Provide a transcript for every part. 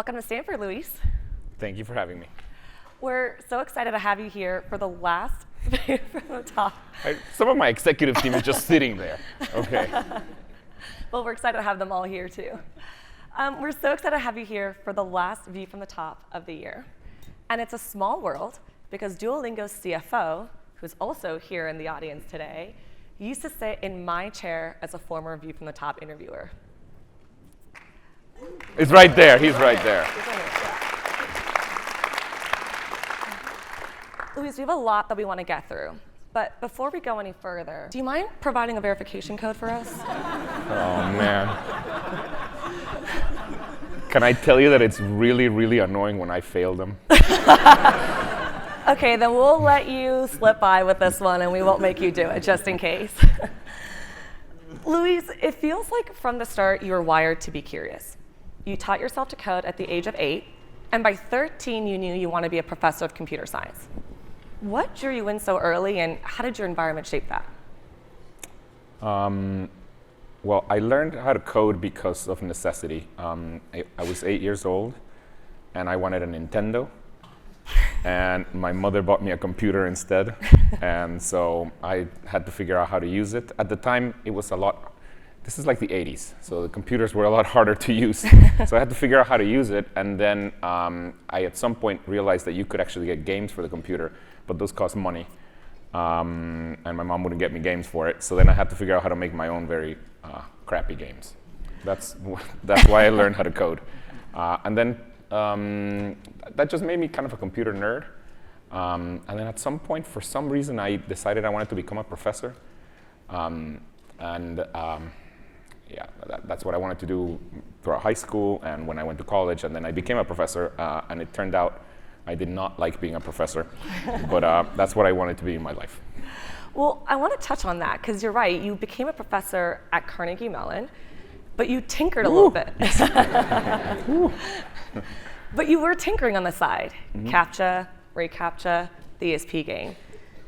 Welcome to Stanford, Luis. Thank you for having me. We're so excited to have you here for the last view from the top. Some of my executive team is just sitting there. Okay. Well, we're excited to have them all here too. We're so excited to have you here for the last view from the top of the year. And it's a small world because Duolingo's CFO, who's also here in the audience today, used to sit in my chair as a former view from the top interviewer. It's right there. He's right there. Luis, we have a lot that we want to get through. But before we go any further, do you mind providing a verification code for us? Oh, man. Can I tell you that it's really, really annoying when I fail them? Okay, then we'll let you slip by with this one, and we won't make you do it, just in case. Luis, it feels like from the start you were wired to be curious. You taught yourself to code at the age of 8, and by 13 you knew you wanted to be a professor of computer science. What drew you in so early, and how did your environment shape that? Well, I learned how to code because of necessity. I was 8 years old, and I wanted a Nintendo. And my mother bought me a computer instead. And so I had to figure out how to use it. At the time, it was a lot. This is like the 80s, so the computers were a lot harder to use. So I had to figure out how to use it. And then I, at some point, realized that you could actually get games for the computer, but those cost money. And my mom wouldn't get me games for it. So then I had to figure out how to make my own very crappy games. That's why I learned how to code. And then that just made me kind of a computer nerd. And then at some point, for some reason, I decided I wanted to become a professor. Yeah, that's what I wanted to do throughout high school and when I went to college. And then I became a professor. And it turned out I did not like being a professor. But that's what I wanted to be in my life. Well, I want to touch on that, because you're right. You became a professor at Carnegie Mellon, but you tinkered a little bit. But you were tinkering on the side. CAPTCHA, reCAPTCHA, the ESP game.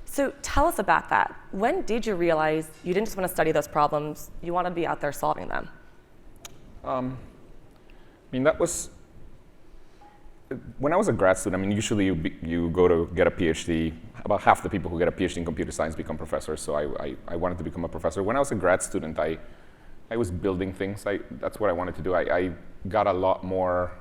So tell us about that. When did you realize you didn't just want to study those problems, you want to be out there solving them? I mean, that was, when I was a grad student, I mean, usually you go to get a PhD. About half the people who get a PhD in computer science become professors, so I wanted to become a professor. When I was a grad student, I was building things. That's what I wanted to do. I got a lot more,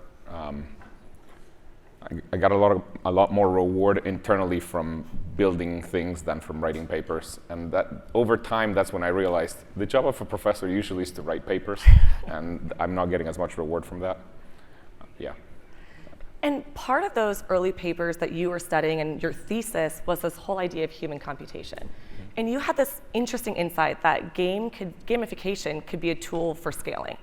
I got a lot more reward internally from building things than from writing papers. And that over time, that's when I realized the job of a professor usually is to write papers, and I'm not getting as much reward from that. Yeah. And part of those early papers that you were studying and your thesis was this whole idea of human computation. And you had this interesting insight that gamification could be a tool for scaling.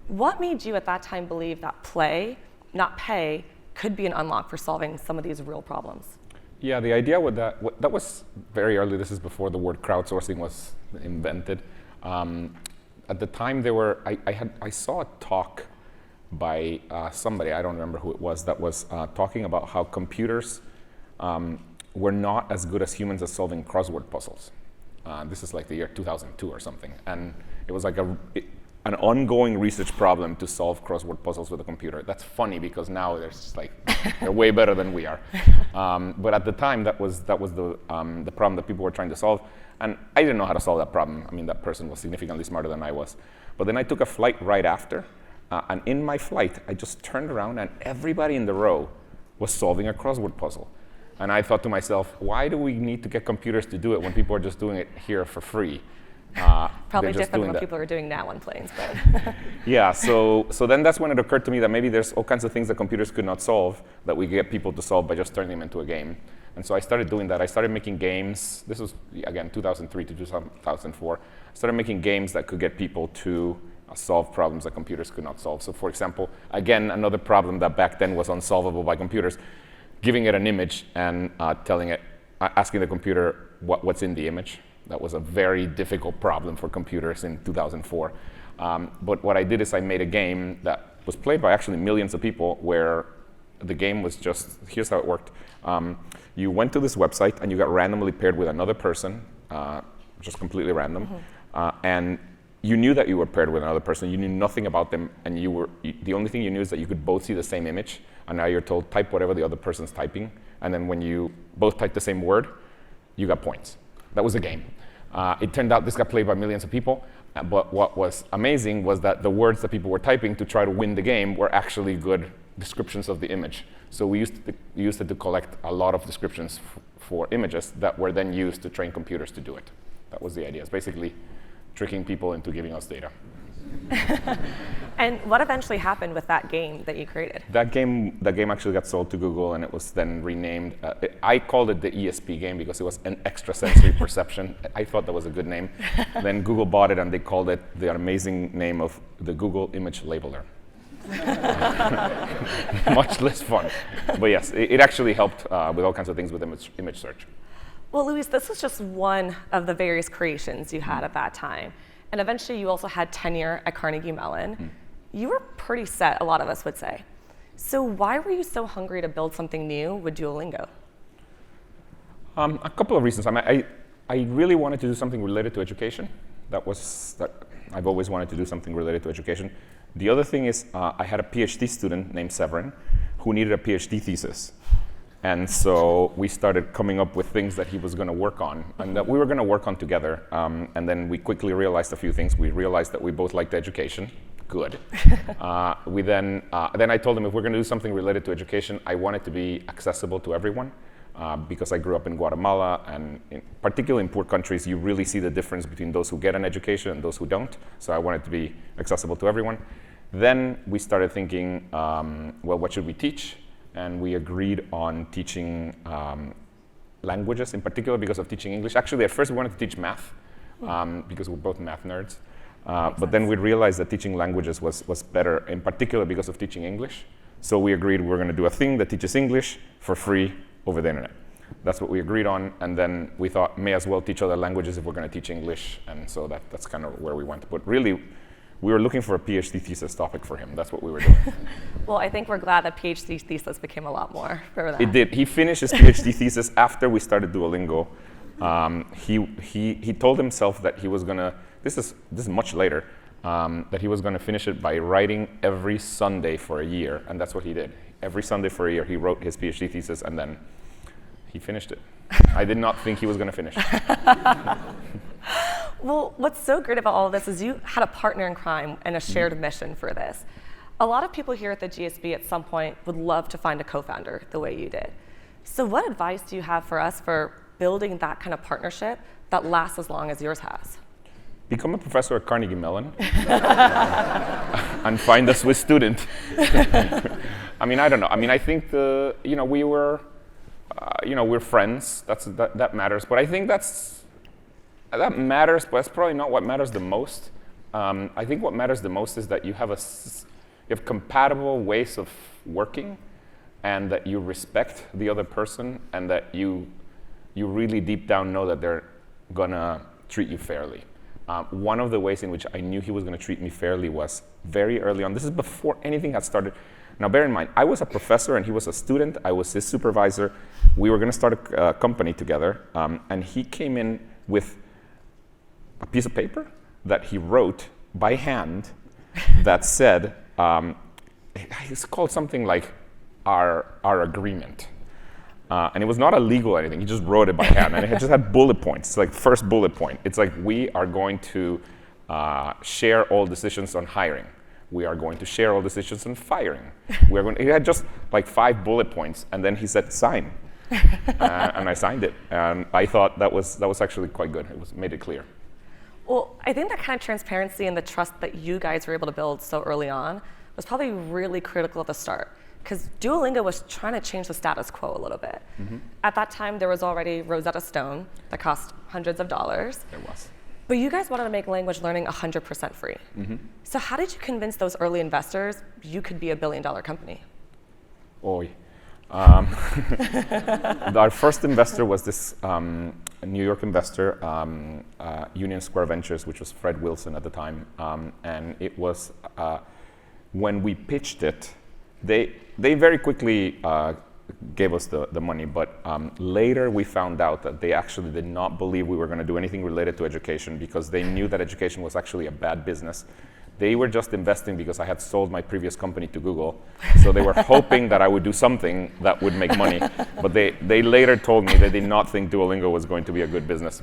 What made you at that time believe that play, not pay, could be an unlock for solving some of these real problems? Yeah, the idea with that was very early. This is before the word crowdsourcing was invented. At the time, I saw a talk by somebody, I don't remember who it was, that was talking about how computers were not as good as humans at solving crossword puzzles. This is like the year 2002 or something. And it was like an ongoing research problem to solve crossword puzzles with a computer. That's funny because now they're way better than we are. But at the time, that was the problem that people were trying to solve. And I didn't know how to solve that problem. I mean, that person was significantly smarter than I was. But then I took a flight right after. And in my flight, I just turned around and everybody in the row was solving a crossword puzzle. And I thought to myself, why do we need to get computers to do it when people are just doing it here for free? Probably different than what people are doing now on planes, but. Yeah, so then that's when it occurred to me that maybe there's all kinds of things that computers could not solve that we get people to solve by just turning them into a game. And so I started doing that. I started making games. This was, again, 2003 to 2004. I started making games that could get people to solve problems that computers could not solve. So for example, again, another problem that back then was unsolvable by computers, giving it an image and asking the computer what's in the image. That was a very difficult problem for computers in 2004. But what I did is I made a game that was played by actually millions of people where the game was just, here's how it worked. You went to this website and you got randomly paired with another person, just completely random. And you knew that you were paired with another person. You knew nothing about them, and the only thing you knew is that you could both see the same image, and now you're told type whatever the other person's typing, and then when you both type the same word, you got points. That was the game. It turned out this got played by millions of people, but what was amazing was that the words that people were typing to try to win the game were actually good descriptions of the image. So we used it to collect a lot of descriptions for images that were then used to train computers to do it. That was the idea. It's basically tricking people into giving us data. And what eventually happened with that game that you created? That game actually got sold to Google, and it was then renamed. I called it the ESP game because it was an extrasensory perception. I thought that was a good name. Then Google bought it, and they called it the amazing name of the Google Image Labeler. Much less fun. But yes, it actually helped with all kinds of things with image search. Well, Luis, this was just one of the various creations you had at that time. And eventually you also had tenure at Carnegie Mellon. You were pretty set, a lot of us would say. So why were you so hungry to build something new with Duolingo? A couple of reasons. I really wanted to do something related to education. I've always wanted to do something related to education. The other thing is I had a PhD student named Severin who needed a PhD thesis. And so we started coming up with things that he was going to work on and that we were going to work on together. And then we quickly realized a few things. We realized that we both liked education. Good. Then I told him if we're going to do something related to education, I want it to be accessible to everyone. Because I grew up in Guatemala, and particularly in poor countries, you really see the difference between those who get an education and those who don't. So I want it to be accessible to everyone. Then we started thinking, well, what should we teach? And we agreed on teaching languages, in particular because of teaching English. Actually, at first we wanted to teach math, because we're both math nerds. But then we realized that teaching languages was better, in particular because of teaching English. So we agreed we're going to do a thing that teaches English for free over the internet. That's what we agreed on, and then we thought may as well teach other languages if we're going to teach English, and so that's kind of where we went. But really, we were looking for a PhD thesis topic for him. That's what we were doing. Well, I think we're glad that PhD thesis became a lot more for that. It did. He finished his PhD thesis after we started Duolingo. He told himself that he was going to, this is much later, that he was going to finish it by writing every Sunday for a year, and that's what he did. Every Sunday for a year, he wrote his PhD thesis, and then he finished it. I did not think he was going to finish. Well, what's so great about all of this is you had a partner in crime and a shared mission for this. A lot of people here at the GSB at some point would love to find a co-founder the way you did. So what advice do you have for us for building that kind of partnership that lasts as long as yours has? Become a professor at Carnegie Mellon and find a Swiss student. I mean, I don't know. I mean, I think we're friends. That matters. But I think that matters, but that's probably not what matters the most. I think what matters the most is that you have compatible ways of working, and that you respect the other person, and that you really deep down know that they're gonna treat you fairly. One of the ways in which I knew he was going to treat me fairly was very early on. This is before anything had started. Now, bear in mind, I was a professor and he was a student. I was his supervisor. We were going to start a company together. And he came in with a piece of paper that he wrote by hand that said, it's called something like our agreement. And it was not illegal or anything. He just wrote it by hand, and it just had bullet points. It's like first bullet point. It's like we are going to share all decisions on hiring. We are going to share all decisions on firing. He had just like 5 bullet points, and then he said sign, and I signed it. And I thought that was actually quite good. It made it clear. Well, I think that kind of transparency and the trust that you guys were able to build so early on was probably really critical at the start. Because Duolingo was trying to change the status quo a little bit. Mm-hmm. At that time, there was already Rosetta Stone that cost hundreds of dollars. There was. But you guys wanted to make language learning 100% free. Mm-hmm. So how did you convince those early investors you could be a billion-dollar company? Our first investor was this New York investor, Union Square Ventures, which was Fred Wilson at the time. And it was, when we pitched it, they very quickly gave us the money. But later we found out that they actually did not believe we were going to do anything related to education because they knew that education was actually a bad business. They were just investing because I had sold my previous company to Google. So they were hoping that I would do something that would make money. But they later told me they did not think Duolingo was going to be a good business.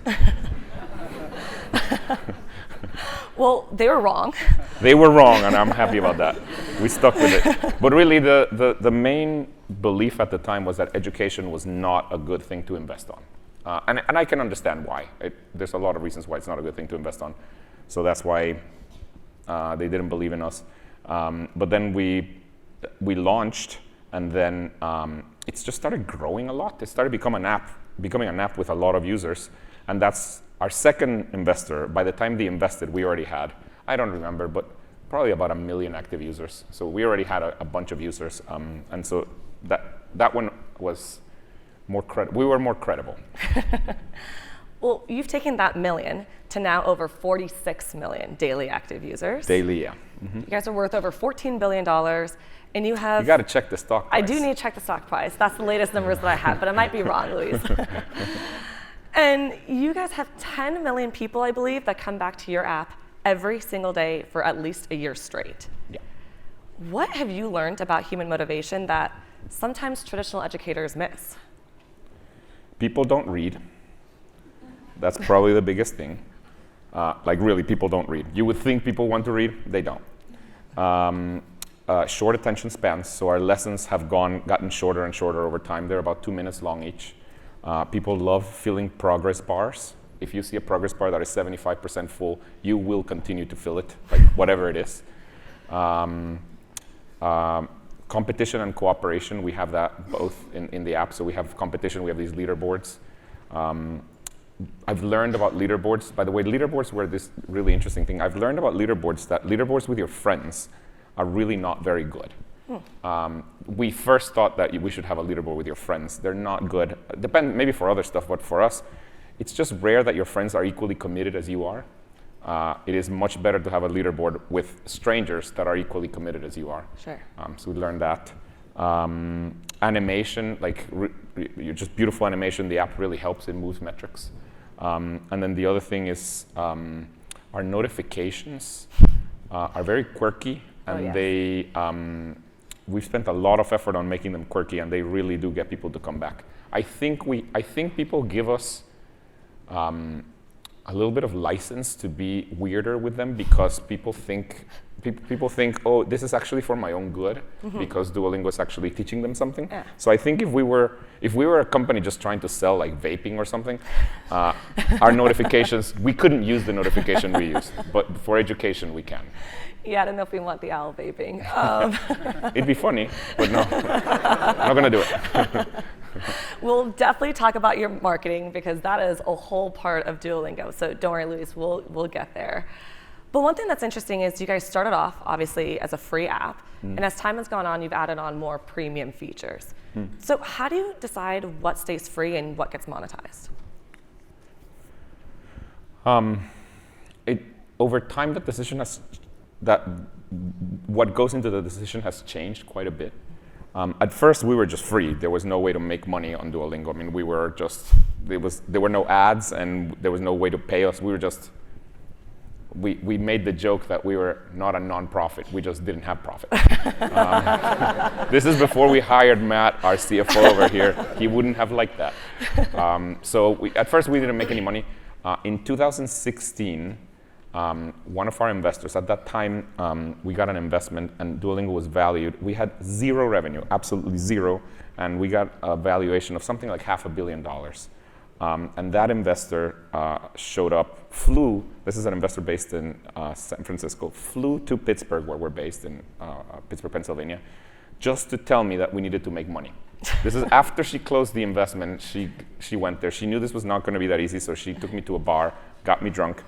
Well, they were wrong. They were wrong, and I'm happy about that. We stuck with it. But really, the main belief at the time was that education was not a good thing to invest on. And I can understand why. There's a lot of reasons why it's not a good thing to invest on. So that's why they didn't believe in us. But then we launched, and then it's just started growing a lot. It started becoming an app with a lot of users. And that's our second investor. By the time they invested, we already had, I don't remember, but probably about 1 million active users. So we already had a bunch of users. And so that one was more credible. We were more credible. Well, you've taken that million to now over 46 million daily active users. Daily, yeah. Mm-hmm. You guys are worth over $14 billion, and you have... You got to check the stock price. I do need to check the stock price. That's the latest numbers that I have, but I might be wrong, Luis. And you guys have 10 million people, I believe, that come back to your app every single day for at least a year straight. Yeah. What have you learned about human motivation that sometimes traditional educators miss? People don't read. That's probably the biggest thing. Like really, people don't read. You would think people want to read, they don't. Short attention spans, so our lessons have gotten shorter and shorter over time. They're about 2 minutes long each. People love filling progress bars. If you see a progress bar that is 75% full, you will continue to fill it, like whatever it is. Competition and cooperation, we have that both in the app. So we have competition, we have these leaderboards. I've learned about leaderboards. By the way, leaderboards were this really interesting thing. I've learned about leaderboards that leaderboards with your friends are really not very good. We first thought that we should have a leaderboard with your friends. They're not good. Depend maybe for other stuff, but for us, it's just rare that your friends are equally committed as you are. It is much better to have a leaderboard with strangers that are equally committed as you are. Sure. So we learned that. Animation, like just beautiful animation, the app really helps. It moves metrics. And then the other thing is our notifications are very quirky, and they we've spent a lot of effort on making them quirky, and they really do get people to come back. I think people give us a little bit of license to be weirder with them because people think, oh, this is actually for my own good because Duolingo is actually teaching them something. Yeah. So I think if we were a company just trying to sell like vaping or something, our notifications, we couldn't use the notification we use, but for education we can. Yeah, I don't know if we want the owl vaping. It'd be funny, but no, I'm not gonna do it. We'll definitely talk about your marketing because that is a whole part of Duolingo. So don't worry, Luis, we'll get there. But one thing that's interesting is you guys started off, obviously, as a free app. And as time has gone on, you've added on more premium features. So how do you decide what stays free and what gets monetized? Over time, the decision what goes into the decision has changed quite a bit. At first, we were just free. There was no way to make money on Duolingo. I mean, we were just, there were no ads and there was no way to pay us. We were just, we made the joke that we were not a non-profit. We just didn't have profit. This is before we hired Matt, our CFO over here. He wouldn't have liked that. So at first, we didn't make any money. In 2016, one of our investors, at that time, we got an investment and Duolingo was valued. We had zero revenue, absolutely zero, and we got a valuation of something like $500 million. And that investor showed up, this is an investor based in San Francisco, flew to Pittsburgh, where we're based in Pittsburgh, Pennsylvania, just to tell me that we needed to make money. This is after she closed the investment. She went there. She knew this was not going to be that easy, so she took me to a bar, got me drunk,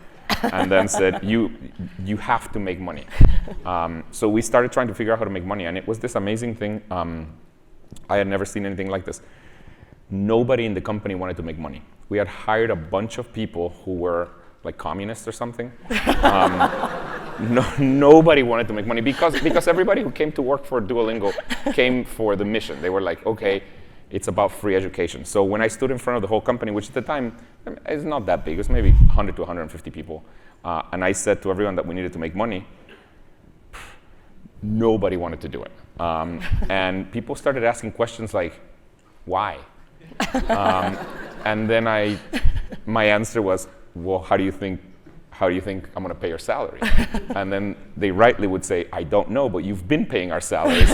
and then said, you have to make money. So we started trying to figure out how to make money, and it was this amazing thing. I had never seen anything like this. Nobody in the company wanted to make money. We had hired a bunch of people who were like communists or something. Nobody wanted to make money because everybody who came to work for Duolingo came for the mission. They were like, okay, It's about free education. So when I stood in front of the whole company, which at the time is not that big, it was maybe 100 to 150 people, and I said to everyone that we needed to make money, nobody wanted to do it. And people started asking questions like, why? And then my answer was, well, how do you think I'm going to pay your salary? And then they rightly would say, I don't know, but you've been paying our salary.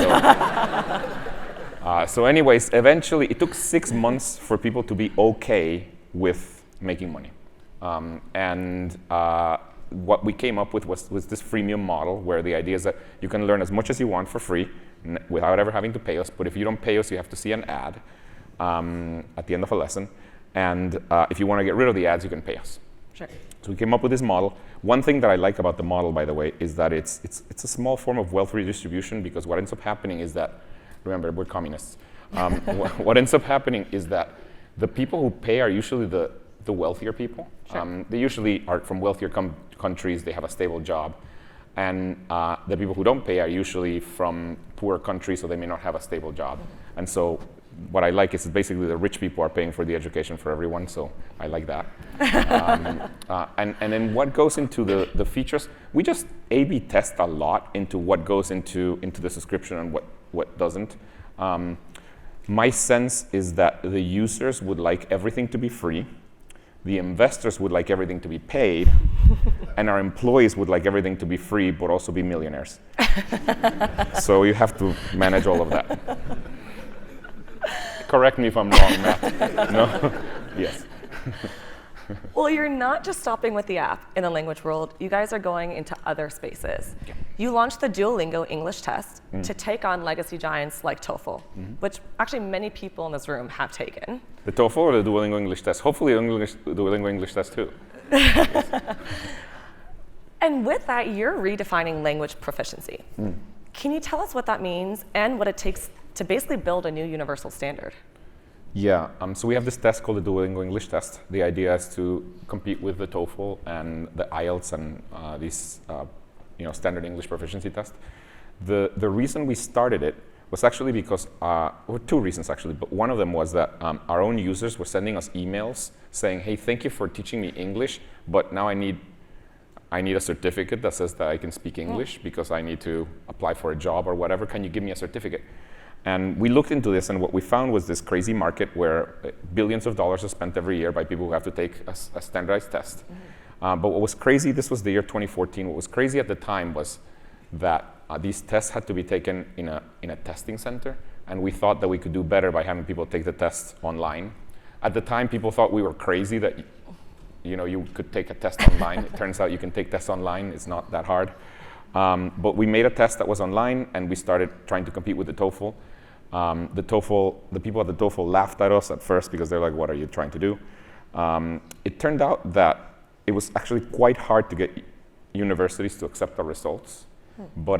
So anyways, eventually it took 6 months for people to be okay with making money. What we came up with was this freemium model, where the idea is that you can learn as much as you want for free without ever having to pay us. But if you don't pay us, you have to see an ad at the end of a lesson. And if you want to get rid of the ads, you can pay us. Sure. So we came up with this model. One thing that I like about the model, by the way, is that it's a small form of wealth redistribution, because what ends up happening is that, remember, we're communists. What ends up happening is that the people who pay are usually the wealthier people. Sure. They usually are from wealthier countries, they have a stable job. And the people who don't pay are usually from poor countries, so they may not have a stable job. Mm-hmm. And so what I like is basically the rich people are paying for the education for everyone, so I like that. And then what goes into the features, we just A/B test a lot into what goes into the subscription and what doesn't. My sense is that the users would like everything to be free, the investors would like everything to be paid, and our employees would like everything to be free but also be millionaires. So you have to manage all of that. Correct me if I'm wrong, Matt. No? Yes. Well, you're not just stopping with the app in the language world. You guys are going into other spaces. Yeah. You launched the Duolingo English test to take on legacy giants like TOEFL, which actually many people in this room have taken. The TOEFL or the Duolingo English test? Hopefully the Duolingo English test too. Yes. And with that, you're redefining language proficiency. Can you tell us what that means and what it takes to basically build a new universal standard? Yeah, so we have this test called the Duolingo English test. The idea is to compete with the TOEFL and the IELTS and these standard English proficiency test. The reason we started it was actually because, or two reasons actually, but one of them was that our own users were sending us emails saying, hey, thank you for teaching me English, but now I need a certificate that says that I can speak English because I need to apply for a job or whatever. Can you give me a certificate? And we looked into this, and what we found was this crazy market where billions of dollars are spent every year by people who have to take a standardized test. But what was crazy, this was the year 2014, what was crazy at the time was that these tests had to be taken in a testing center, and we thought that we could do better by having people take the tests online. At the time, people thought we were crazy that you could take a test online. It turns out you can take tests online, it's not that hard. But we made a test that was online, and we started trying to compete with the TOEFL. The people at the TOEFL laughed at us at first because they're like, what are you trying to do? It turned out that it was actually quite hard to get universities to accept our results. But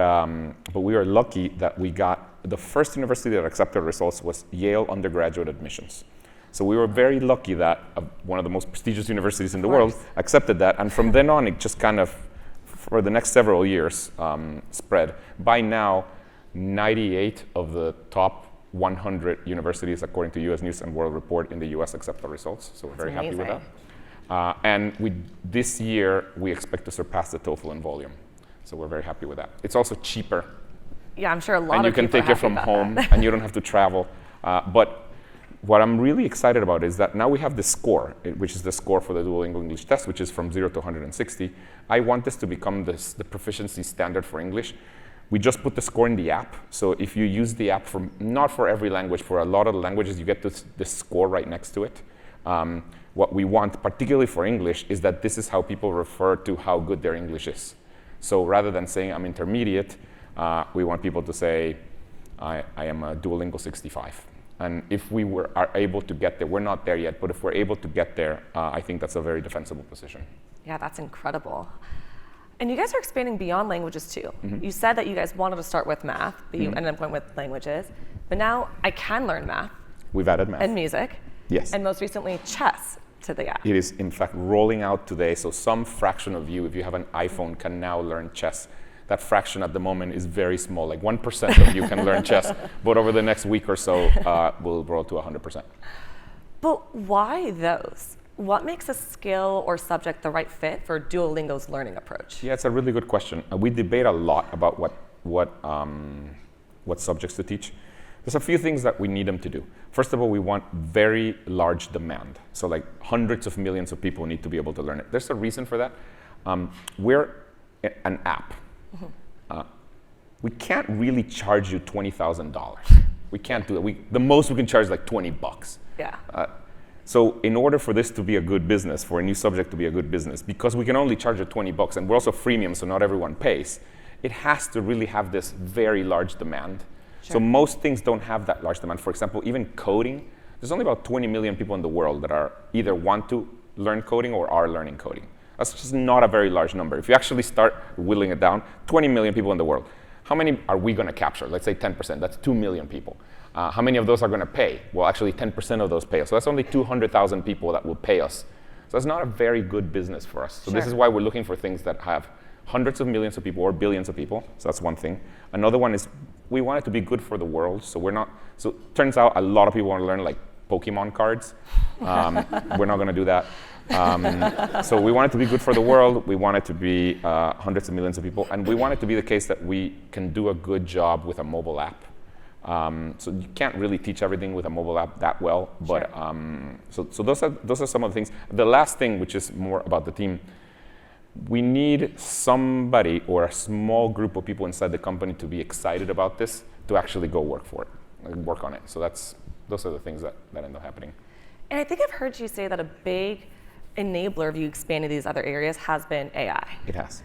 we were lucky that we got, the first university that accepted our results was Yale undergraduate admissions. So we were very lucky that one of the most prestigious universities in the world accepted that. And from then on, it just kind of, for the next several years, spread. By now, 98 of the top 100 universities, according to U.S. News and World Report, in the U.S. accept our results. So we're very happy with that. And this year, we expect to surpass the TOEFL in volume. So we're very happy with that. It's also cheaper. Yeah, I'm sure a lot and of people you can take it from home, and you don't have to travel. But what I'm really excited about is that now we have the score, which is the score for the Duolingo English test, which is from 0 to 160. I want this to become the proficiency standard for English. We just put the score in the app. So if you use the app, not for every language, for a lot of the languages, you get this score right next to it. What we want, particularly for English, is that this is how people refer to how good their English is. So rather than saying I'm intermediate, we want people to say, I am a Duolingo 65. And if we are able to get there, we're not there yet, but if we're able to get there, I think that's a very defensible position. Yeah, that's incredible. And you guys are expanding beyond languages too. You said that you guys wanted to start with math, but you ended up going with languages. But now I can learn math. We've added math. And music. Yes. And most recently, chess to the app. It is, in fact, rolling out today. So some fraction of you, if you have an iPhone, can now learn chess. That fraction at the moment is very small. Like 1% of you can learn chess, but over the next week or so, we'll grow to 100%. But why those? What makes a skill or subject the right fit for Duolingo's learning approach? Yeah, it's a really good question. We debate a lot about what subjects to teach. There's a few things that we need them to do. First of all, we want very large demand. So like hundreds of millions of people need to be able to learn it. There's a reason for that. We're an app. We can't really charge you $20,000. We can't do it. The most we can charge is like $20. Yeah. So in order for this to be a good business, for a new subject to be a good business, because we can only charge you $20 and we're also freemium, so not everyone pays, it has to really have this very large demand. Sure. So most things don't have that large demand. For example, even coding, there's only about 20 million people in the world that are either want to learn coding or are learning coding. That's just not a very large number. If you actually start whittling it down, 20 million people in the world. How many are we going to capture? Let's say 10%. That's 2 million people. How many of those are going to pay? Well, actually 10% of those pay us. So that's only 200,000 people that will pay us. So that's not a very good business for us. So This is why we're looking for things that have hundreds of millions of people or billions of people. So that's one thing. Another one is we want it to be good for the world. So it turns out a lot of people want to learn like Pokemon cards. We're not going to do that. So we want it to be good for the world. We want it to be hundreds of millions of people. And we want it to be the case that we can do a good job with a mobile app. So you can't really teach everything with a mobile app that well. But so those are some of the things. The last thing, which is more about the team, we need somebody or a small group of people inside the company to be excited about this, to actually go work on it. So those are the things that end up happening. And I think I've heard you say that a big enabler of you expanding these other areas has been AI. It has.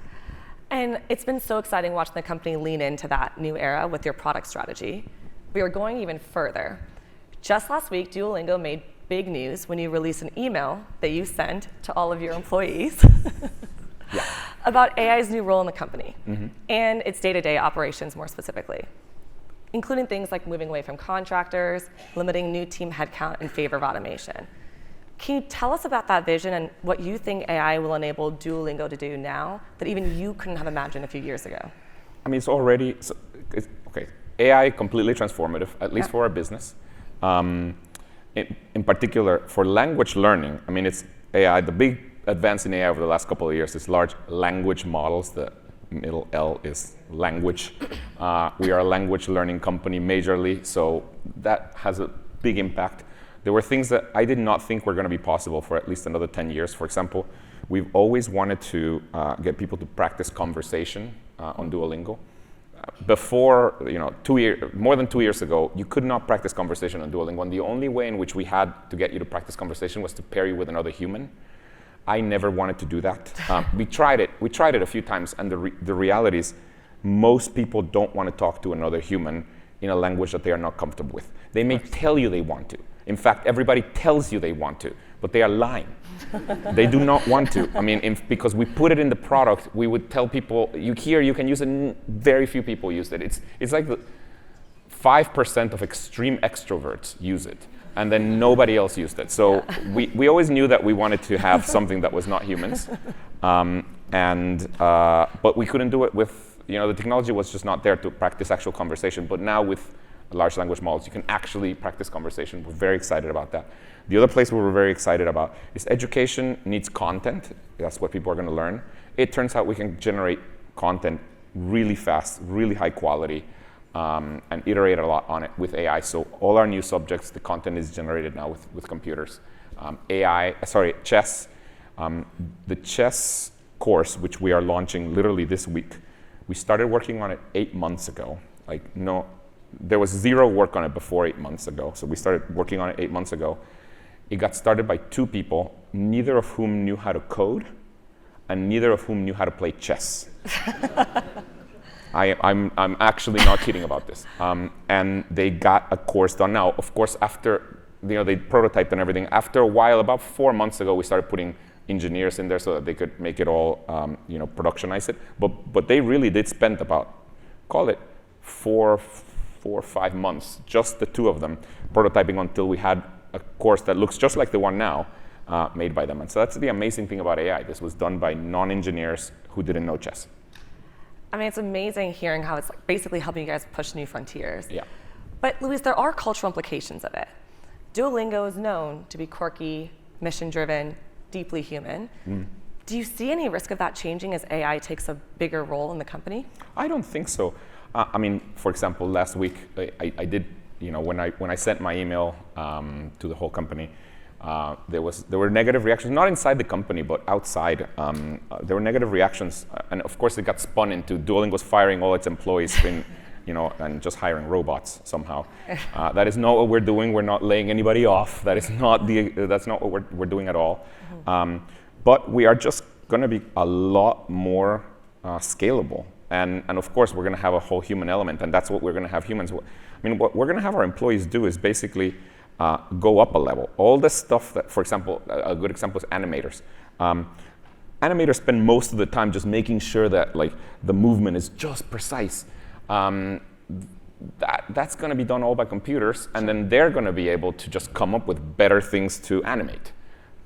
And it's been so exciting watching the company lean into that new era with your product strategy. We are going even further. Just last week, Duolingo made big news when you released an email that you sent to all of your employees about AI's new role in the company and its day-to-day operations more specifically, including things like moving away from contractors, limiting new team headcount in favor of automation. Can you tell us about that vision and what you think AI will enable Duolingo to do now that even you couldn't have imagined a few years ago? I mean, it's already, AI completely transformative, at least for our business. In particular, for language learning, I mean, it's AI, the big advance in AI over the last couple of years is large language models. The middle L is language. We are a language learning company majorly, so that has a big impact. There were things that I did not think were going to be possible for at least another 10 years. For example, we've always wanted to get people to practice conversation on Duolingo. Before, more than 2 years ago, you could not practice conversation on Duolingo, and the only way in which we had to get you to practice conversation was to pair you with another human. I never wanted to do that. We tried it a few times, and the reality is most people don't want to talk to another human in a language that they are not comfortable with. They may tell you they want to. In fact, everybody tells you they want to, but they are lying. They do not want to. I mean, because we put it in the product, we would tell people, you can use it, very few people use it. It's like 5% of extreme extroverts use it, and then nobody else used it. So we always knew that we wanted to have something that was not humans, but we couldn't do it with, the technology was just not there to practice actual conversation. But now with large language models, you can actually practice conversation. We're very excited about that. The other place we're very excited about is education needs content. That's what people are going to learn. It turns out we can generate content really fast, really high quality, and iterate a lot on it with AI. So all our new subjects, the content is generated now with computers. Chess. The chess course, which we are launching literally this week, we started working on it 8 months ago. There was zero work on it before 8 months ago. So we started working on it 8 months ago. It got started by 2 people, neither of whom knew how to code, and neither of whom knew how to play chess. I'm actually not kidding about this. And they got a course done. Now, of course, after they prototyped and everything, after a while, about 4 months ago, we started putting engineers in there so that they could make it all, productionize it. But they really did spend about, call it 4 or 5 months, just the 2 of them, prototyping until we had a course that looks just like the one now, made by them. And so that's the amazing thing about AI. This was done by non-engineers who didn't know chess. I mean, it's amazing hearing how it's like basically helping you guys push new frontiers. Yeah. But Luis, there are cultural implications of it. Duolingo is known to be quirky, mission-driven, deeply human. Do you see any risk of that changing as AI takes a bigger role in the company? I don't think so. I mean, for example, last week I did, when I sent my email to the whole company, there were negative reactions, not inside the company, but outside. There were negative reactions, and of course it got spun into Duolingo's firing all its employees and just hiring robots somehow. That is not what we're doing. We're not laying anybody off. That's not what we're doing at all. But we are just going to be a lot more scalable. And of course, we're going to have a whole human element, and that's what we're going to have humans. I mean, what we're going to have our employees do is basically go up a level. All the stuff that, for example, a good example is animators. Animators spend most of the time just making sure that the movement is just precise. That's going to be done all by computers, and then they're going to be able to just come up with better things to animate.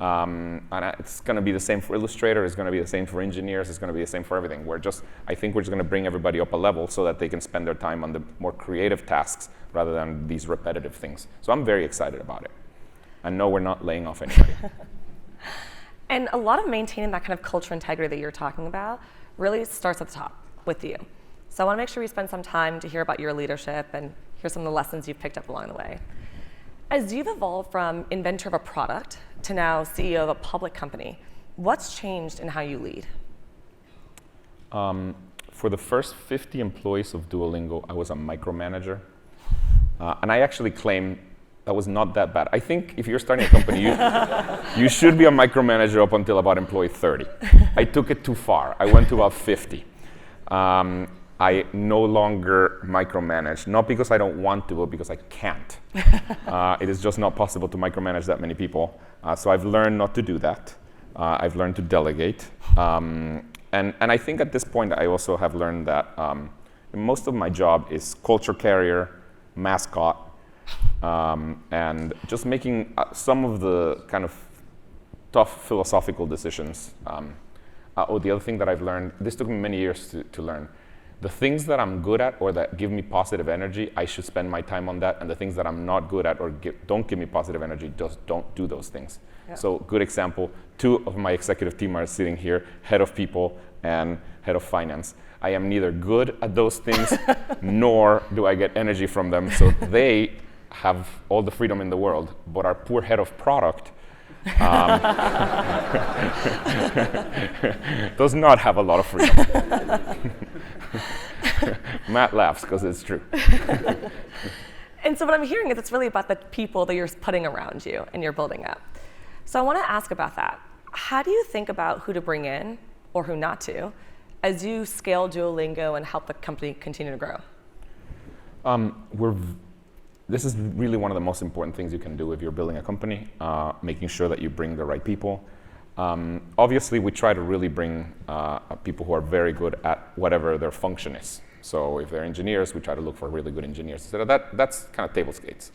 And it's going to be the same for Illustrator, it's going to be the same for engineers, it's going to be the same for everything. I think we're just going to bring everybody up a level so that they can spend their time on the more creative tasks rather than these repetitive things. So I'm very excited about it. And no, we're not laying off anybody. And a lot of maintaining that kind of culture integrity that you're talking about really starts at the top with you. So I want to make sure we spend some time to hear about your leadership and hear some of the lessons you've picked up along the way. As you've evolved from inventor of a product to now CEO of a public company, what's changed in how you lead? For the first 50 employees of Duolingo, I was a micromanager. And I actually claim that was not that bad. I think if you're starting a company, you should be a micromanager up until about employee 30. I took it too far. I went to about 50. I no longer micromanage, not because I don't want to, but because I can't. It is just not possible to micromanage that many people. So I've learned not to do that. I've learned to delegate. And I think at this point, I also have learned that most of my job is culture carrier, mascot, and just making some of the kind of tough philosophical decisions. The other thing that I've learned, this took me many years to learn. The things that I'm good at or that give me positive energy, I should spend my time on that. And the things that I'm not good at or don't give me positive energy, just don't do those things. Yeah. So good example, 2 of my executive team are sitting here, head of people and head of finance. I am neither good at those things, nor do I get energy from them. So they have all the freedom in the world, but our poor head of product does not have a lot of freedom. Matt laughs because it's true. And so what I'm hearing is it's really about the people that you're putting around you and you're building up. So I want to ask about that. How do you think about who to bring in or who not to as you scale Duolingo and help the company continue to grow? This is really one of the most important things you can do if you're building a company, making sure that you bring the right people. Obviously, we try to really bring people who are very good at whatever their function is. So if they're engineers, we try to look for really good engineers. So that's kind of table stakes.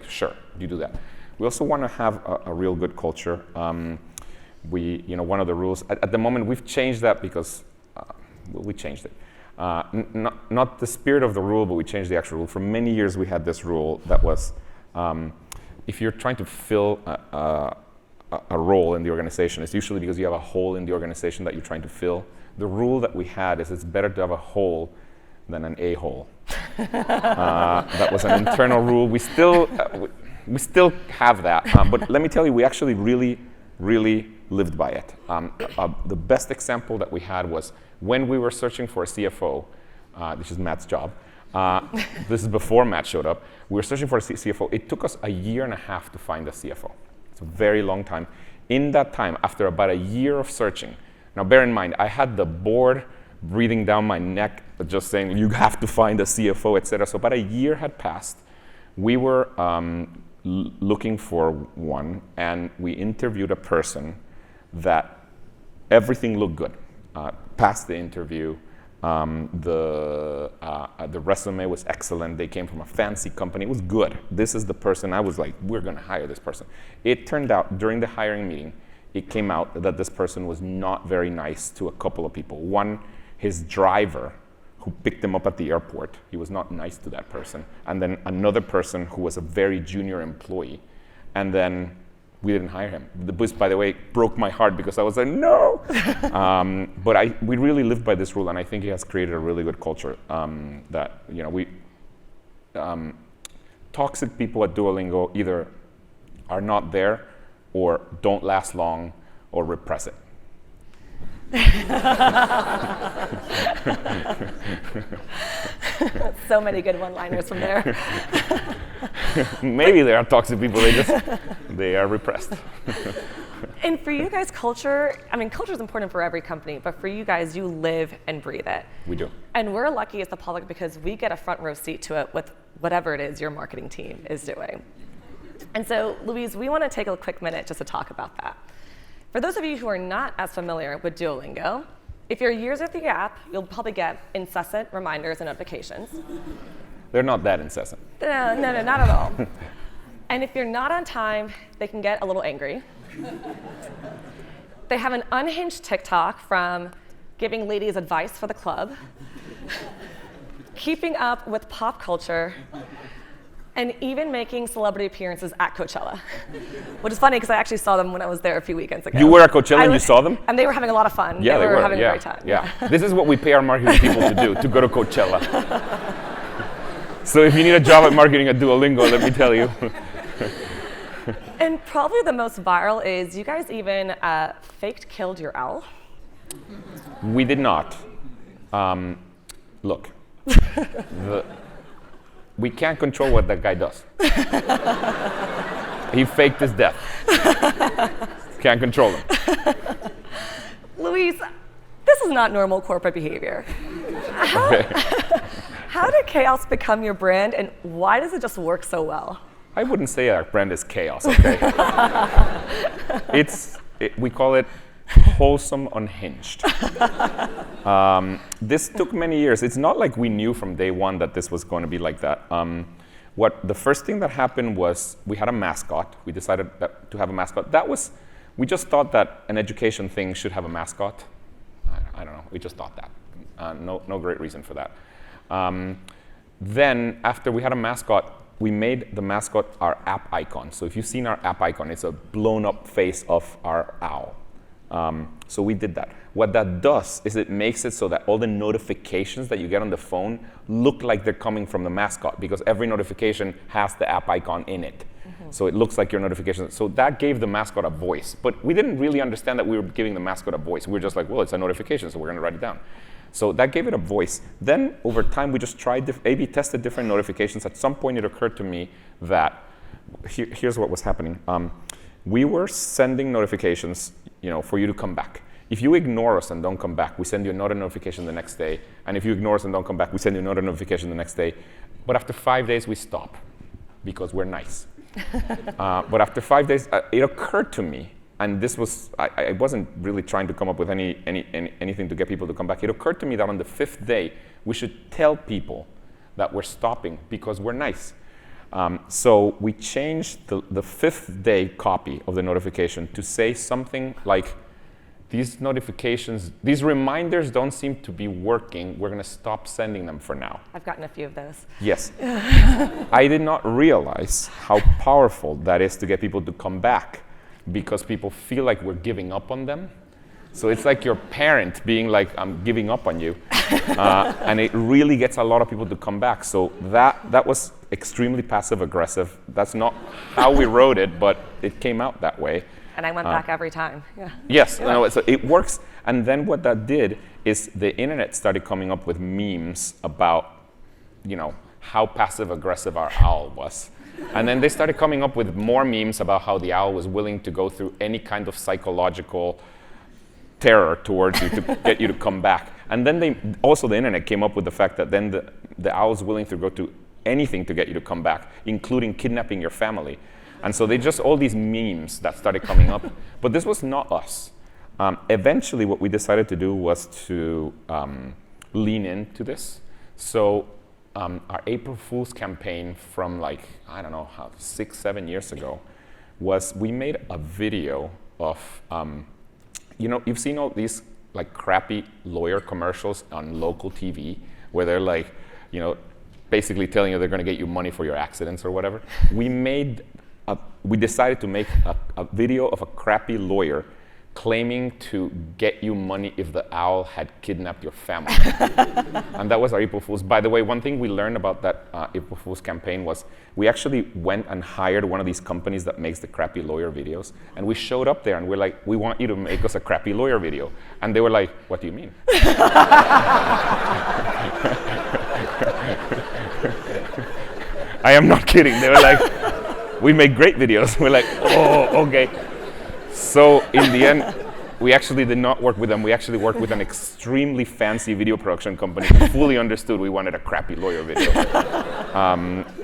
Sure, you do that. We also want to have a real good culture. One of the rules, at the moment, we've changed that because we changed it. Not the spirit of the rule, but we changed the actual rule. For many years, we had this rule that was, if you're trying to fill a role in the organization, it's usually because you have a hole in the organization that you're trying to fill. The rule that we had is it's better to have a hole than an a-hole. That was an internal rule. We still have that, but let me tell you, we actually really, really lived by it. The best example that we had was when we were searching for a CFO, which is Matt's job. This is before Matt showed up. We were searching for a CFO. It took us 1.5 years to find a CFO. It's a very long time. In that time, after about 1 year of searching, now bear in mind, I had the board breathing down my neck, just saying, you have to find a CFO, etc. So about 1 year had passed. We were looking for one, and we interviewed a person that everything looked good. Passed the interview. The resume was excellent. They came from a fancy company. It was good. This is the person. I was like, we're going to hire this person. It turned out during the hiring meeting, it came out that this person was not very nice to a couple of people. One, his driver who picked him up at the airport. He was not nice to that person. And then another person who was a very junior employee. And then we didn't hire him. This, by the way, broke my heart because I was like, no! But we really lived by this rule, and I think it has created a really good culture that, toxic people at Duolingo either are not there or don't last long or repress it. So many good one-liners from there. Maybe there are toxic people, they are repressed. And for you guys, culture is important for every company, but for you guys, you live and breathe it. We do. And we're lucky as the public because we get a front row seat to it with whatever it is your marketing team is doing. And so, Luis, we want to take a quick minute just to talk about that. For those of you who are not as familiar with Duolingo, if you're users of the app, you'll probably get incessant reminders and notifications. They're not that incessant. No, not at all. And if you're not on time, they can get a little angry. They have an unhinged TikTok from giving ladies advice for the club, keeping up with pop culture, and even making celebrity appearances at Coachella, which is funny because I actually saw them when I was there a few weekends ago. You were at Coachella and you saw them? And they were having a lot of fun. Yeah, they were having a great time. Yeah. This is what we pay our marketing people to do, to go to Coachella. So if you need a job at marketing at Duolingo, let me tell you. And probably the most viral is you guys even faked killed your owl. We did not. Look, we can't control what that guy does. He faked his death. Can't control him. Luis, this is not normal corporate behavior. How did chaos become your brand, and why does it just work so well? I wouldn't say our brand is chaos, okay? We call it wholesome unhinged. This took many years. It's not like we knew from day one that this was going to be like that. The first thing that happened was we had a mascot. We decided to have a mascot. We just thought that an education thing should have a mascot. I don't know. We just thought that. No great reason for that. Then after we had a mascot, we made the mascot our app icon. So if you've seen our app icon, it's a blown up face of our owl. So we did that. What that does is it makes it so that all the notifications that you get on the phone look like they're coming from the mascot because every notification has the app icon in it. Mm-hmm. So it looks like your notification. So that gave the mascot a voice. But we didn't really understand that we were giving the mascot a voice. We were just like, well, it's a notification, so we're going to write it down. So that gave it a voice. Then over time, we just tried A/B tested different notifications. At some point, it occurred to me that here's what was happening. We were sending notifications, for you to come back. If you ignore us and don't come back, we send you another notification the next day. And if you ignore us and don't come back, we send you another notification the next day. But after 5 days, we stop because we're nice. But after 5 days, it occurred to me, and this was, I wasn't really trying to come up with anything to get people to come back. It occurred to me that on the 5th day, we should tell people that we're stopping because we're nice. So we changed the 5th day copy of the notification to say something like, these reminders don't seem to be working. We're going to stop sending them for now. I've gotten a few of those. Yes. I did not realize how powerful that is to get people to come back because people feel like we're giving up on them. So it's like your parent being like, I'm giving up on you. And it really gets a lot of people to come back. So that was extremely passive aggressive. That's not how we wrote it, but it came out that way. And I went back every time. Yeah. Yes, yeah. No, so it works. And then what that did is the internet started coming up with memes about, how passive aggressive our owl was. And then they started coming up with more memes about how the owl was willing to go through any kind of psychological terror towards you to get you to come back. And then the internet came up with the fact that then the owl's willing to go to anything to get you to come back, including kidnapping your family. And so all these memes that started coming up. But this was not us. Eventually, what we decided to do was to lean into this. So our April Fool's campaign from 6-7 years ago was we made a video of, you've seen all these like crappy lawyer commercials on local TV where they're like, basically telling you they're going to get you money for your accidents or whatever. We decided to make a video of a crappy lawyer claiming to get you money if the owl had kidnapped your family. And that was our April Fool's. By the way, one thing we learned about that April Fool's campaign was we actually went and hired one of these companies that makes the crappy lawyer videos. And we showed up there and we're like, we want you to make us a crappy lawyer video. And they were like, what do you mean? I am not kidding. They were like, we make great videos. We're like, oh, okay. So in the end, we actually did not work with them. We actually worked with an extremely fancy video production company who fully understood we wanted a crappy lawyer video.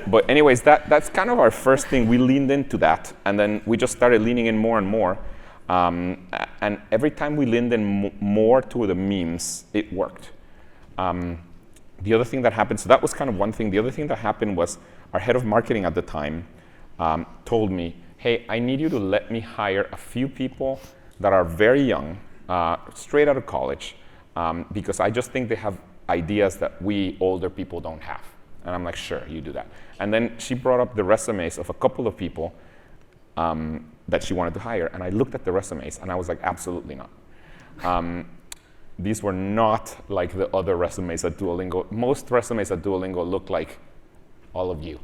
But anyways, that's kind of our first thing. We leaned into that, and then we just started leaning in more and more. And every time we leaned in more to the memes, it worked. The other thing that happened, so that was kind of one thing. The other thing that happened was our head of marketing at the time told me, hey, I need you to let me hire a few people that are very young, straight out of college, because I just think they have ideas that we older people don't have. And I'm like, sure, you do that. And then she brought up the resumes of a couple of people that she wanted to hire. And I looked at the resumes, and I was like, absolutely not. These were not like the other resumes at Duolingo. Most resumes at Duolingo look like all of you.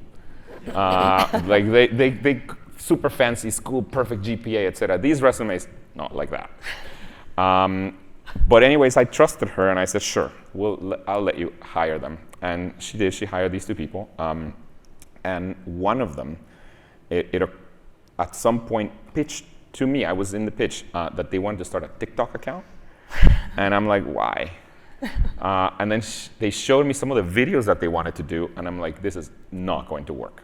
Like they super fancy school, perfect GPA, etc. These resumes, not like that. But anyways, I trusted her, and I said, sure, I'll let you hire them. And she did. She hired these two people. And one of them, it at some point pitched to me, I was in the pitch, that they wanted to start a TikTok account. And I'm like, why? And then they showed me some of the videos that they wanted to do, and I'm like, this is not going to work.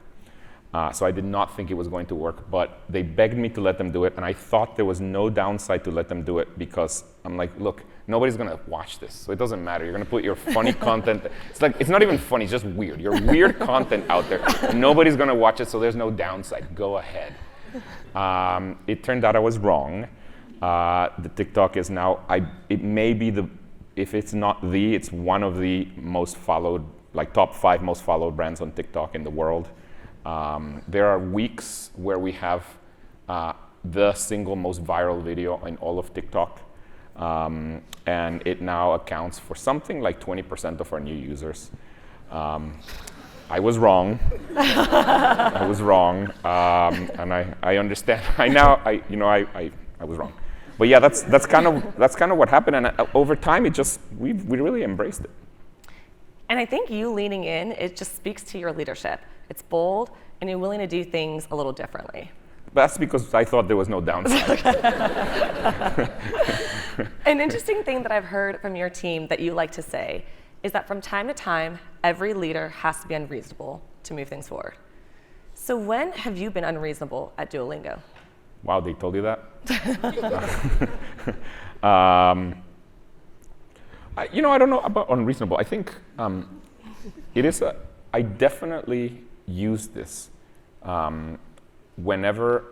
So I did not think it was going to work, but they begged me to let them do it, and I thought there was no downside to let them do it because I'm like, look, nobody's going to watch this, so it doesn't matter. You're going to put your funny content. It's not even funny, it's just weird. Your weird content out there, and nobody's going to watch it, so there's no downside. Go ahead. It turned out I was wrong. The TikTok is now, it may be if it's not it's one of the most followed, like top 5 most followed brands on TikTok in the world. There are weeks where we have the single most viral video in all of TikTok. And it now accounts for something like 20% of our new users. I was wrong. I was wrong. And I understand. I was wrong. But yeah, that's kind of what happened. And over time, we really embraced it. And I think you leaning in, it just speaks to your leadership. It's bold, and you're willing to do things a little differently. That's because I thought there was no downside. An interesting thing that I've heard from your team that you like to say is that from time to time, every leader has to be unreasonable to move things forward. So when have you been unreasonable at Duolingo? Wow, they told you that? I don't know about unreasonable. I think it is I definitely use this whenever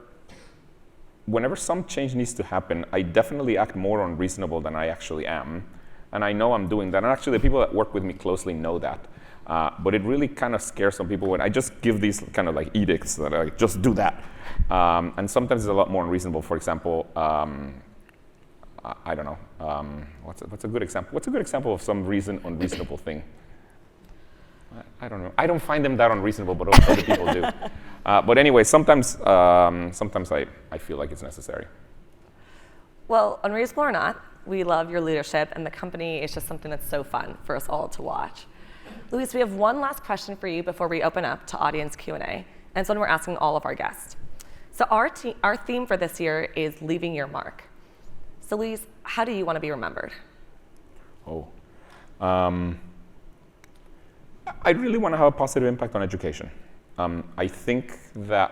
some change needs to happen. I definitely act more unreasonable than I actually am, and I know I'm doing that. And actually, the people that work with me closely know that. But it really kind of scares some people when I just give these kind of like edicts that I just do that. And sometimes it's a lot more unreasonable. For example, I don't know. What's a good example? What's a good example of some unreasonable thing? I don't know. I don't find them that unreasonable, but other people do. But anyway, sometimes I feel like it's necessary. Well, unreasonable or not, we love your leadership, and the company is just something that's so fun for us all to watch. Luis, we have one last question for you before we open up to audience Q&A, and it's one we're asking all of our guests. So our theme for this year is leaving your mark. So Luis, how do you want to be remembered? I really want to have a positive impact on education. I think that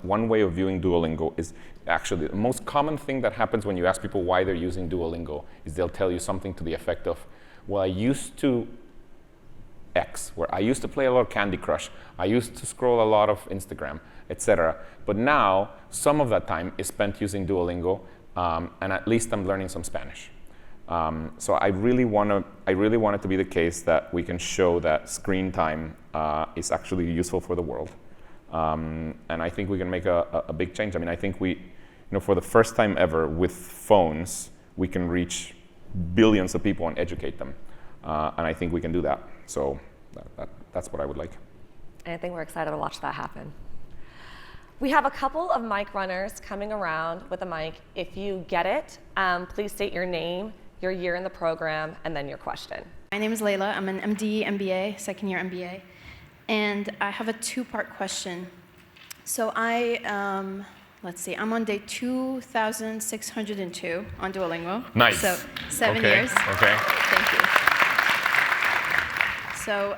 one way of viewing Duolingo is actually the most common thing that happens when you ask people why they're using Duolingo is they'll tell you something to the effect of, well, I used to X, where I used to play a lot of Candy Crush, I used to scroll a lot of Instagram, etc. But now, some of that time is spent using Duolingo, and at least I'm learning some Spanish. So I really want it to be the case that we can show that screen time is actually useful for the world. And I think we can make a big change. I mean, I think for the first time ever with phones, we can reach billions of people and educate them. And I think we can do that. So that's what I would like. And I think we're excited to watch that happen. We have a couple of mic runners coming around with a mic. If you get it, please state your name, your year in the program, and then your question. My name is Layla. I'm an MD MBA, second year MBA. And I have a two-part question. So let's see, I'm on day 2,602 on Duolingo. Nice. So 7 Okay. years. Okay. Thank you. So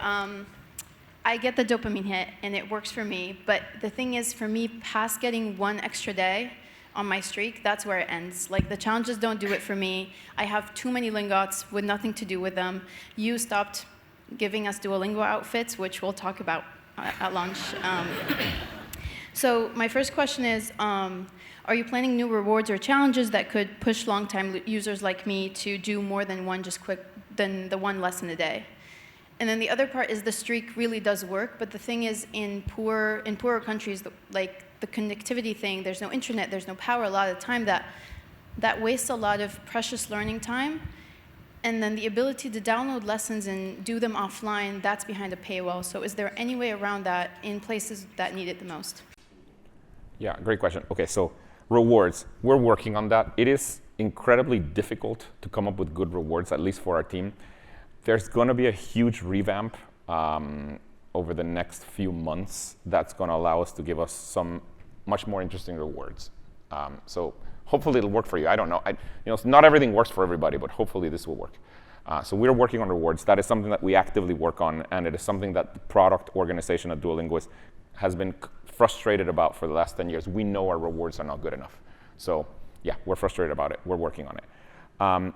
I get the dopamine hit, and it works for me. But the thing is, for me, past getting one extra day on my streak, that's where it ends. Like, the challenges don't do it for me. I have too many lingots with nothing to do with them. You stopped giving us Duolingo outfits, which we'll talk about at lunch. So my first question is, are you planning new rewards or challenges that could push long-time users like me to do more than the one lesson a day? And then the other part is the streak really does work, but the thing is, in poorer countries, like the connectivity thing, there's no internet, there's no power a lot of the time, that wastes a lot of precious learning time. And then the ability to download lessons and do them offline, that's behind a paywall. So is there any way around that in places that need it the most? Yeah, great question. Okay, so rewards, we're working on that. It is incredibly difficult to come up with good rewards, at least for our team. There's going to be a huge revamp over the next few months that's going to allow us to give us some much more interesting rewards. So hopefully it'll work for you. I don't know. Not everything works for everybody, but hopefully this will work. So we're working on rewards. That is something that we actively work on, and it is something that the product organization at Duolingo has been frustrated about for the last 10 years. We know our rewards are not good enough. So yeah, we're frustrated about it. We're working on it.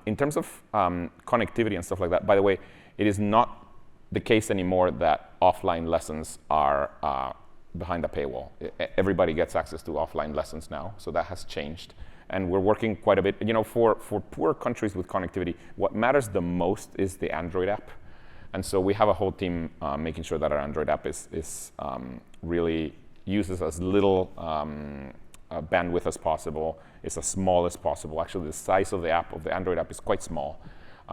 In terms of connectivity and stuff like that, by the way, it is not the case anymore that offline lessons are behind a paywall. Everybody gets access to offline lessons now, so that has changed. And we're working quite a bit. For poor countries with connectivity, what matters the most is the Android app. And so we have a whole team making sure that our Android app is really uses as little bandwidth as possible, is as small as possible. Actually, the size of the Android app is quite small.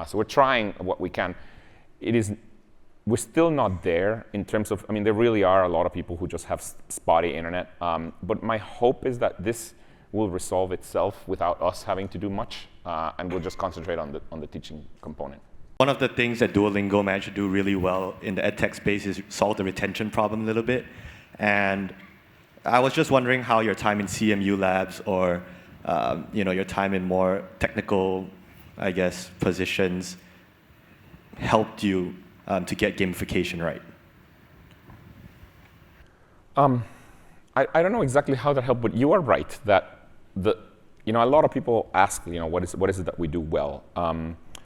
So we're trying what we can. We're still not there in terms of, there really are a lot of people who just have spotty internet. But my hope is that this will resolve itself without us having to do much, and we'll just concentrate on the teaching component. One of the things that Duolingo managed to do really well in the edtech space is solve the retention problem a little bit. And I was just wondering how your time in CMU labs or your time in more technical, positions helped you to get gamification right. I don't know exactly how that helped, but you are right that a lot of people ask, what is it that we do well?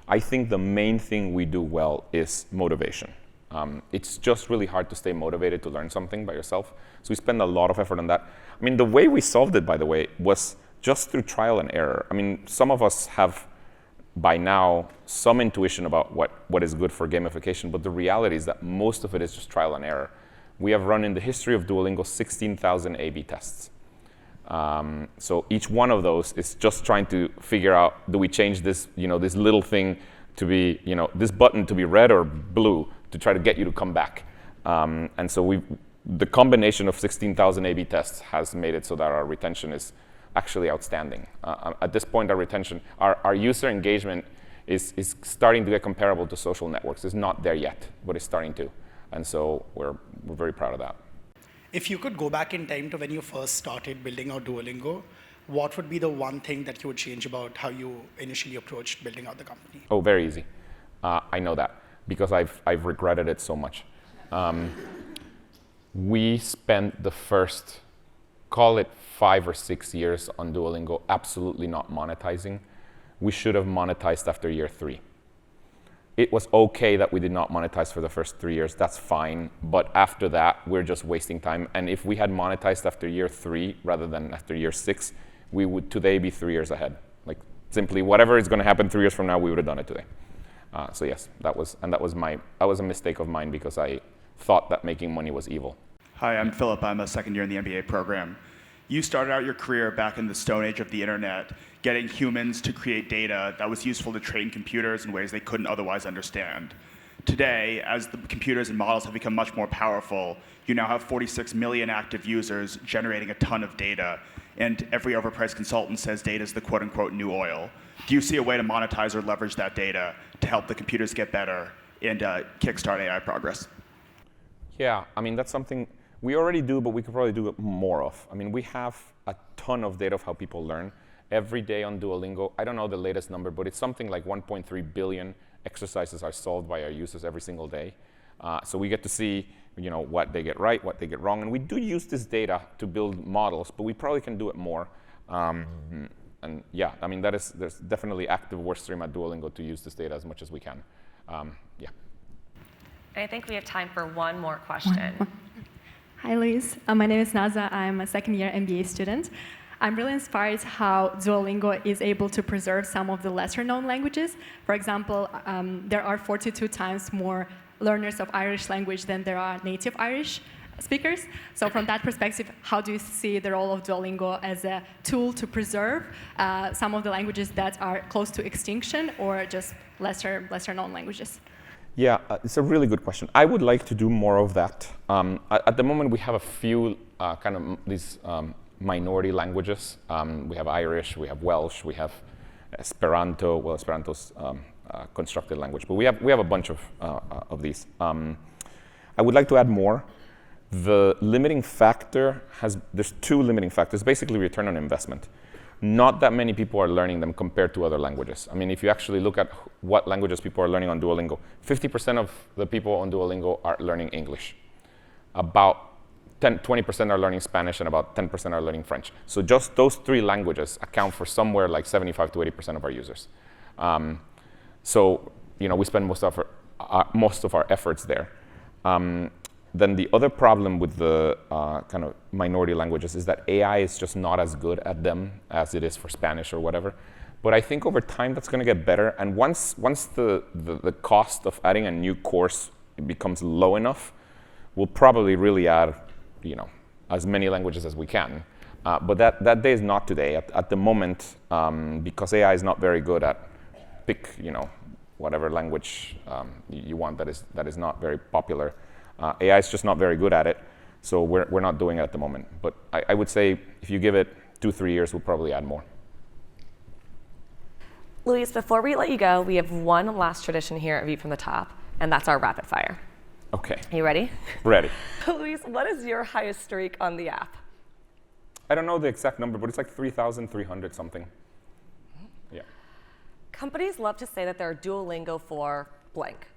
I think the main thing we do well is motivation. It's just really hard to stay motivated to learn something by yourself. So we spend a lot of effort on that. The way we solved it, by the way, was just through trial and error. Some of us have, by now, some intuition about what is good for gamification, but the reality is that most of it is just trial and error. We have run in the history of Duolingo 16,000 A/B tests. So each one of those is just trying to figure out, do we change this, this little thing to be, this button to be red or blue to try to get you to come back. And so the combination of 16,000 A/B tests has made it so that our retention is actually outstanding. At this point, our user engagement is starting to get comparable to social networks. It's not there yet, but it's starting to. And so we're very proud of that. If you could go back in time to when you first started building out Duolingo, what would be the one thing that you would change about how you initially approached building out the company? Oh, very easy. I know that because I've regretted it so much. We spent the first, call it 5 or 6 years on Duolingo absolutely not monetizing. We should have monetized after year 3. It was okay that we did not monetize for the first 3 years, that's fine, but after that, we're just wasting time. And if we had monetized after year 3 rather than after year 6, we would today be 3 years ahead. Like, simply whatever is going to happen 3 years from now, we would have done it today. So yes, that was a mistake of mine because I thought that making money was evil. Hi, I'm Philip. I'm a second year in the MBA program. You started out your career back in the stone age of the internet, getting humans to create data that was useful to train computers in ways they couldn't otherwise understand. Today, as the computers and models have become much more powerful, you now have 46 million active users generating a ton of data, and every overpriced consultant says data is the quote-unquote new oil. Do you see a way to monetize or leverage that data to help the computers get better and kickstart AI progress? Yeah, I mean, that's something we already do, but we could probably do it more of. I mean, we have a ton of data of how people learn. Every day on Duolingo, I don't know the latest number, but it's something like 1.3 billion exercises are solved by our users every single day. So we get to see, what they get right, what they get wrong, and we do use this data to build models, but we probably can do it more. And yeah, I mean, there's definitely active work stream at Duolingo to use this data as much as we can. Yeah. And I think we have time for one more question. Hi, Luis. My name is Naza. I'm a second-year MBA student. I'm really inspired how Duolingo is able to preserve some of the lesser-known languages. For example, there are 42 times more learners of Irish language than there are native Irish speakers. So from that perspective, how do you see the role of Duolingo as a tool to preserve some of the languages that are close to extinction or just lesser-known languages? Yeah, it's a really good question. I would like to do more of that. At the moment, we have a few these minority languages. We have Irish, we have Welsh, we have Esperanto. Well, Esperanto's constructed language, but we have a bunch of these. I would like to add more. The limiting factor there's two limiting factors. Basically, return on investment. Not that many people are learning them compared to other languages. I mean, if you actually look at what languages people are learning on Duolingo, 50% of the people on Duolingo are learning English. About 20% are learning Spanish, and about 10% are learning French. So just those three languages account for somewhere like 75 to 80% of our users. So we spend most of our efforts there. Then the other problem with the kind of minority languages is that AI is just not as good at them as it is for Spanish or whatever. But I think over time that's going to get better. And once the cost of adding a new course becomes low enough, we'll probably really add as many languages as we can. But that day is not today. At the moment, because AI is not very good at pick whatever language you want that is not very popular. AI is just not very good at it, so we're not doing it at the moment. But I would say if you give it 2-3 years, we'll probably add more. Luis, before we let you go, we have one last tradition here at View from the Top, and that's our rapid fire. Okay. Are you ready? Ready. Luis, what is your highest streak on the app? I don't know the exact number, but it's like 3,300 something. Yeah. Companies love to say that they're Duolingo for blank.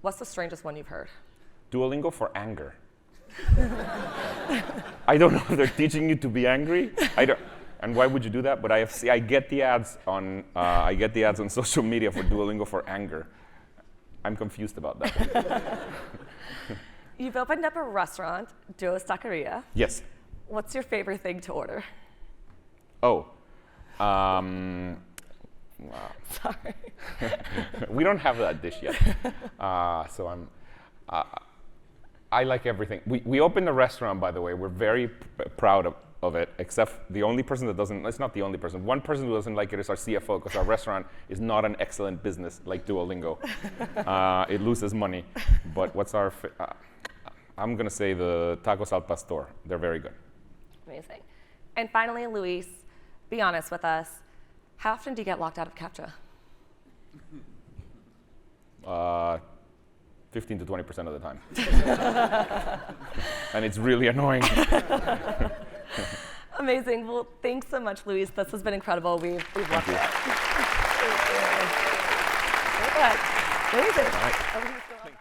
What's the strangest one you've heard? Duolingo for anger. I don't know if they're teaching you to be angry. And why would you do that? But I get the ads on social media for Duolingo for anger. I'm confused about that. You've opened up a restaurant, Duo's Taqueria. Yes. What's your favorite thing to order? Oh. Wow. Sorry. We don't have that dish yet. So I like everything. We opened a restaurant, by the way. We're very proud of it, except the only person that doesn't, it's not the only person. One person who doesn't like it is our CFO, because our restaurant is not an excellent business like Duolingo. It loses money. But what's our, I'm going to say the tacos al pastor. They're very good. Amazing. And finally, Luis, be honest with us. How often do you get locked out of CAPTCHA? 15 to 20% of the time. And it's really annoying. Amazing. Well, thanks so much, Luis. This has been incredible. We've loved it. Thank you. Amazing. All right.